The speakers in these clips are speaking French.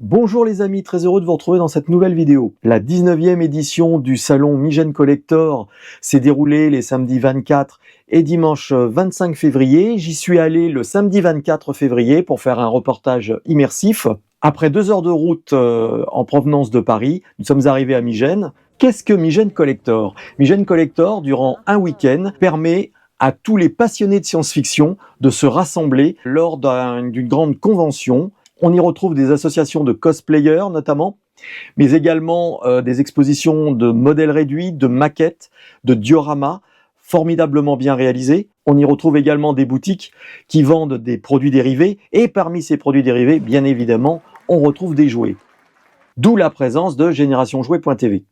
Bonjour les amis, très heureux de vous retrouver dans cette nouvelle vidéo. La 19e édition du salon Migène Collector s'est déroulée les samedis 24 et dimanche 25 février. J'y suis allé le samedi 24 février pour faire un reportage immersif. Après 2 heures de route en provenance de Paris, nous sommes arrivés à Migène. Qu'est-ce que Migène Collector? Migène Collector, durant un week-end, permet à tous les passionnés de science-fiction de se rassembler lors d'une grande convention. On y retrouve des associations de cosplayers notamment, mais également des expositions de modèles réduits, de maquettes, de dioramas, formidablement bien réalisées. On y retrouve également des boutiques qui vendent des produits dérivés, et parmi ces produits dérivés, bien évidemment, on retrouve des jouets. D'où la présence de GénérationJouet.tv.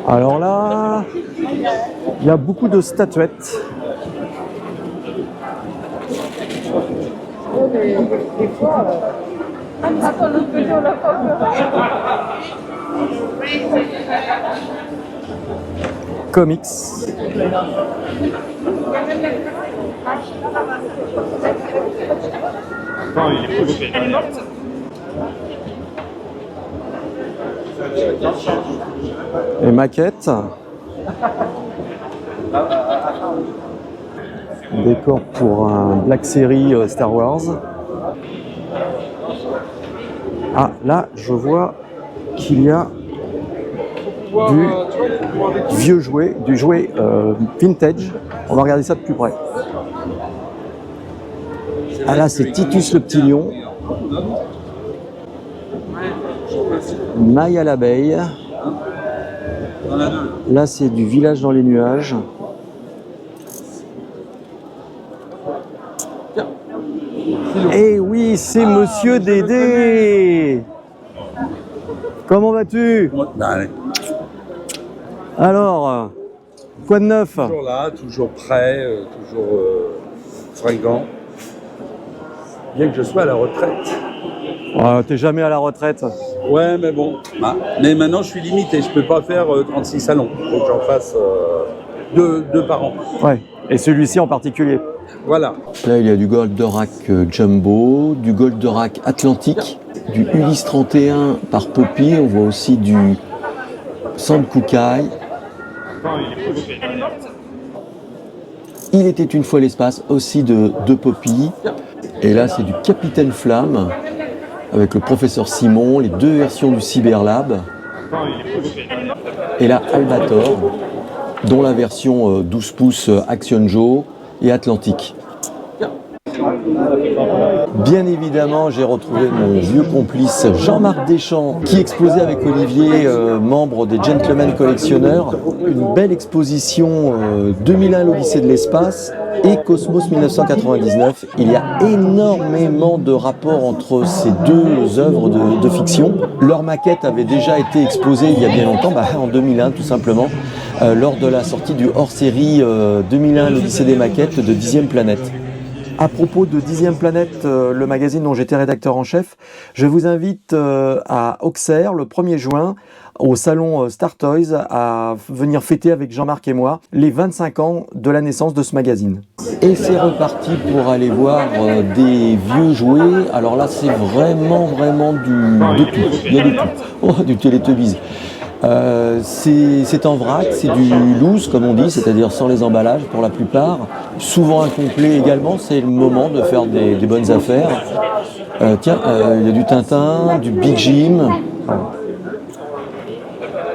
Alors là, il y a beaucoup de statuettes. Des fois, comics. Les maquettes. Décor pour un Black Series Star Wars. Ah, là, je vois qu'il y a du vieux jouet, du jouet vintage. On va regarder ça de plus près. Ah là, c'est Titus le petit lion. Maille à l'abeille. Là, c'est du village dans les nuages. Eh oui, c'est Monsieur Dédé. Comment vas-tu? Alors, quoi de neuf? Toujours là, toujours prêt, toujours fringant. Bien que je sois à la retraite. Oh, t'es jamais à la retraite. Ouais, mais bon. Mais maintenant, je suis limité. Je peux pas faire 36 salons. Il faut que j'en fasse deux par an. Ouais, et celui-ci en particulier. Voilà. Là, il y a du Goldorak Jumbo, du Goldorak Atlantique, du Ulysse 31 par Poppy. On voit aussi du Sankukai. Il était une fois l'espace, aussi de Poppy. Et là, c'est du Capitaine Flamme, avec le professeur Simon, les deux versions du Cyberlab. Et là, Albator, dont la version 12 pouces Action Joe et Atlantique. Bien évidemment, j'ai retrouvé mon vieux complice Jean-Marc Deschamps qui exposait avec Olivier, membre des Gentlemen Collectionneurs, une belle exposition 2001 l'Odyssée de l'espace et Cosmos 1999. Il y a énormément de rapports entre ces deux œuvres de fiction. Leur maquette avait déjà été exposée il y a bien longtemps, en 2001 tout simplement, lors de la sortie du hors-série 2001 l'Odyssée des maquettes de 10e Planète. À propos de 10e Planète, le magazine dont j'étais rédacteur en chef, je vous invite à Auxerre le 1er juin au salon Star Toys à venir fêter avec Jean-Marc et moi les 25 ans de la naissance de ce magazine. Et c'est reparti pour aller voir des vieux jouets. Alors là, c'est vraiment de tout. Il y a de tout. Oh, du Teletubbies. C'est en vrac, c'est du loose comme on dit, c'est-à-dire sans les emballages pour la plupart, souvent incomplet également. C'est le moment de faire des bonnes affaires. Tiens, il y a du Tintin, du Big Jim,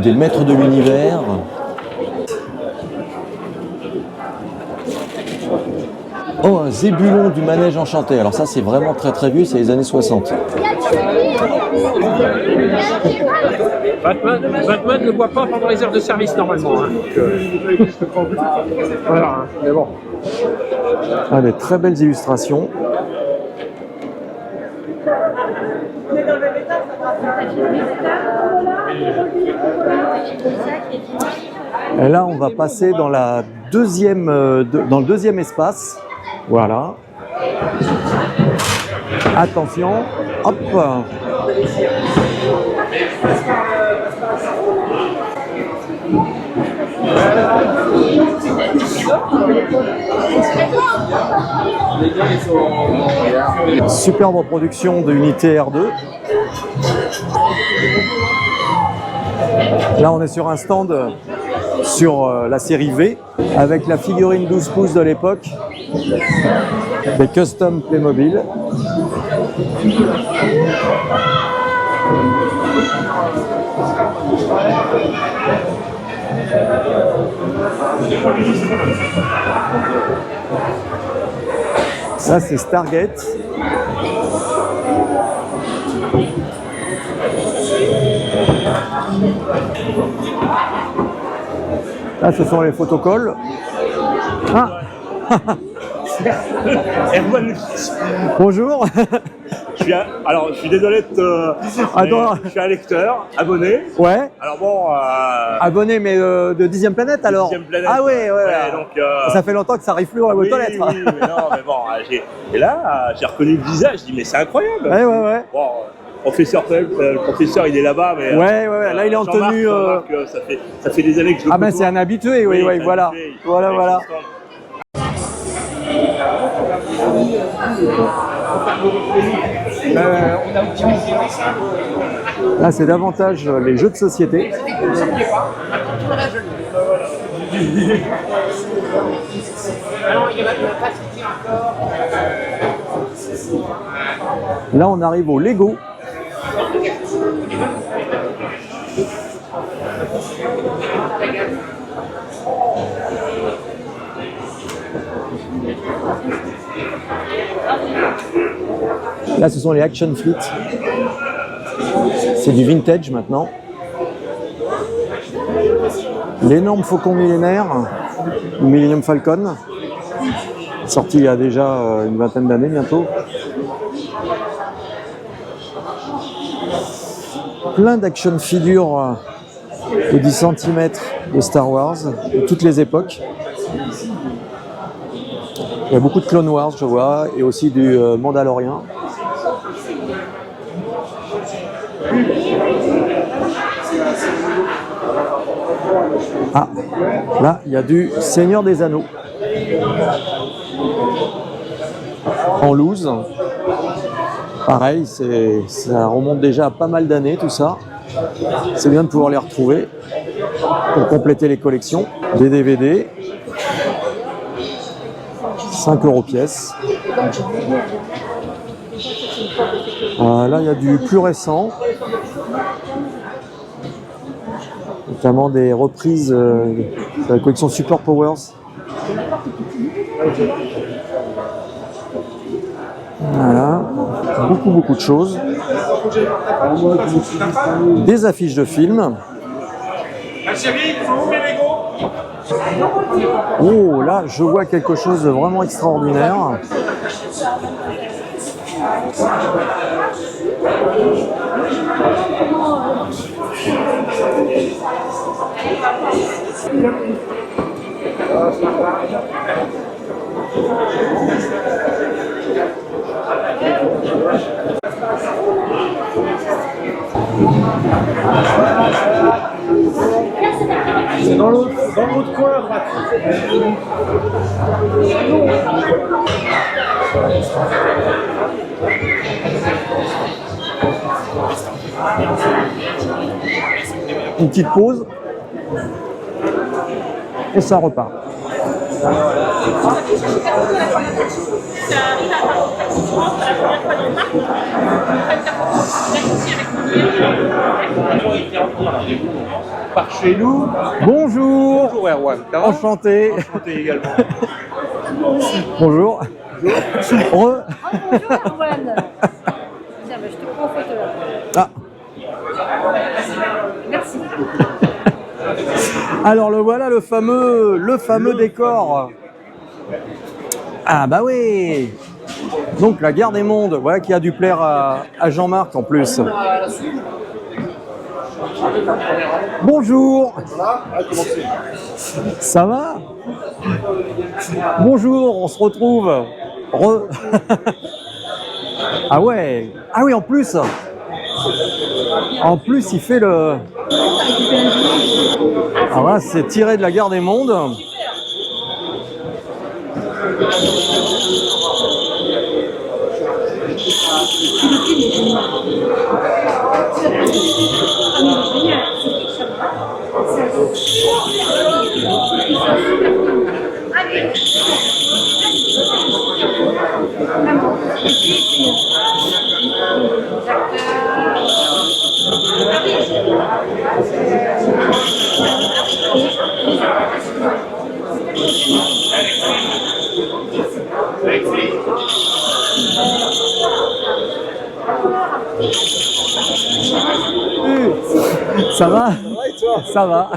des maîtres de l'univers. Oh, un Zébulon du manège enchanté. Alors ça, c'est vraiment très vieux, c'est les années 60. Batman ne boit pas pendant les heures de service normalement. Voilà, mais bon. Ah, des très belles illustrations. Et là, on va passer dans le deuxième espace. Voilà. Attention. Hop. Superbe reproduction de Unité R2. Là, on est sur un stand sur la série V avec la figurine 12 pouces de l'époque, des custom Playmobil. Ça, c'est Stargate. Là, ce sont les photocolles. Ah. Bonjour. Alors, je suis désolé de te... Attends. Je suis un lecteur, abonné. Ouais. Alors bon... Abonné, mais de 10e planète alors. 10e planète. Ah ouais, ouais. Donc, ça fait longtemps que ça arrive plus dans la boîte aux lettres. Oui, mais non, mais bon, et là, j'ai reconnu le visage, je dis, mais c'est incroyable. Ouais, ouais, ouais. Bon, le professeur, il est là-bas, mais... Ouais, ouais, là, il est en tenue... Jean-Marc, ça fait des années que je le Ah ben, côtoie. c'est un habitué, oui, oui, voilà. Voilà, voilà. Là, c'est davantage les jeux de société. Là, on arrive au Lego. Là, ce sont les Action Fleet. C'est du vintage maintenant. L'énorme Faucon millénaire, le Millennium Falcon, sorti il y a déjà une vingtaine d'années bientôt. Plein d'action figures de 10 cm de Star Wars, de toutes les époques. Il y a beaucoup de Clone Wars, je vois, et aussi du Mandalorian. Ah, là, il y a du Seigneur des Anneaux. En loose. Pareil, ça remonte déjà à pas mal d'années, tout ça. C'est bien de pouvoir les retrouver pour compléter les collections. Des DVD. 5 € pièce. Là, il y a du plus récent. Notamment des reprises de la collection Super Powers. Voilà. Beaucoup de choses. Des affiches de films. Oh, là, je vois quelque chose de vraiment extraordinaire. C'est dans l'autre coin à droite. Une petite pause. Et ça repart. Par chez nous. Bonjour. Bonjour Erwan. Ça va? Enchanté. Enchanté également. Bonjour. Bonjour Erwan. Tiens, je te prends en photo là. Ah. Merci. Alors le voilà, le fameux décor. Ah bah oui. Donc la guerre des mondes, voilà qui a dû plaire à Jean-Marc en plus. Bonjour. Ça va? Bonjour, on se retrouve. Ah ouais. Ah oui, en plus il fait le... Alors là, c'est tiré de la guerre des mondes. Ça va? Ça va.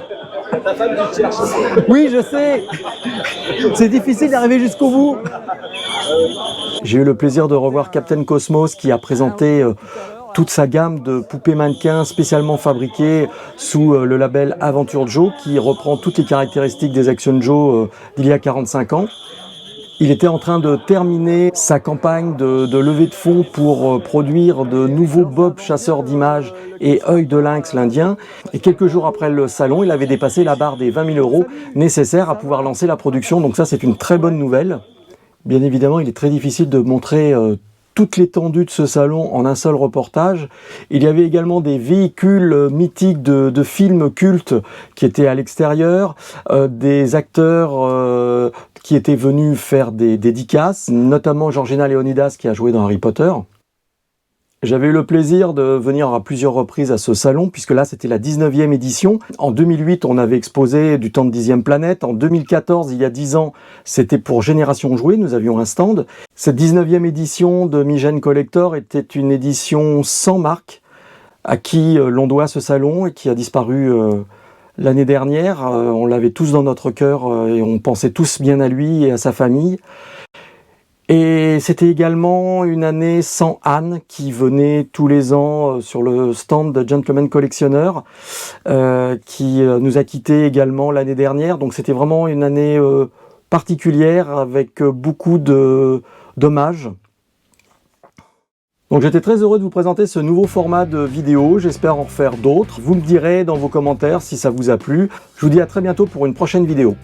Oui, je sais. C'est difficile d'arriver jusqu'au bout. J'ai eu le plaisir de revoir Captain Cosmos qui a présenté toute sa gamme de poupées mannequins spécialement fabriquées sous le label Aventure Joe, qui reprend toutes les caractéristiques des Action Joe d'il y a 45 ans. Il était en train de terminer sa campagne de levée de fonds pour produire de nouveaux Bob chasseurs d'images et œil de lynx l'Indien. Et quelques jours après le salon, il avait dépassé la barre des 20 000 € nécessaires à pouvoir lancer la production. Donc ça, c'est une très bonne nouvelle. Bien évidemment, il est très difficile de montrer toute l'étendue de ce salon en un seul reportage. Il y avait également des véhicules mythiques de films cultes qui étaient à l'extérieur, des acteurs qui étaient venus faire des dédicaces, notamment Georgina Leonidas qui a joué dans Harry Potter. J'avais eu le plaisir de venir à plusieurs reprises à ce salon, puisque là c'était la 19e édition. En 2008, on avait exposé du temps de 10e planète. En 2014, il y a 10 ans, c'était pour Génération Jouet, nous avions un stand. Cette 19e édition de Migène Collector était une édition sans marque, à qui l'on doit ce salon et qui a disparu l'année dernière. On l'avait tous dans notre cœur et on pensait tous bien à lui et à sa famille. Et c'était également une année sans Anne, qui venait tous les ans sur le stand de Gentleman Collectionneur, qui nous a quittés également l'année dernière. Donc c'était vraiment une année particulière avec beaucoup d'hommages. Donc j'étais très heureux de vous présenter ce nouveau format de vidéo, j'espère en refaire d'autres. Vous me direz dans vos commentaires si ça vous a plu. Je vous dis à très bientôt pour une prochaine vidéo.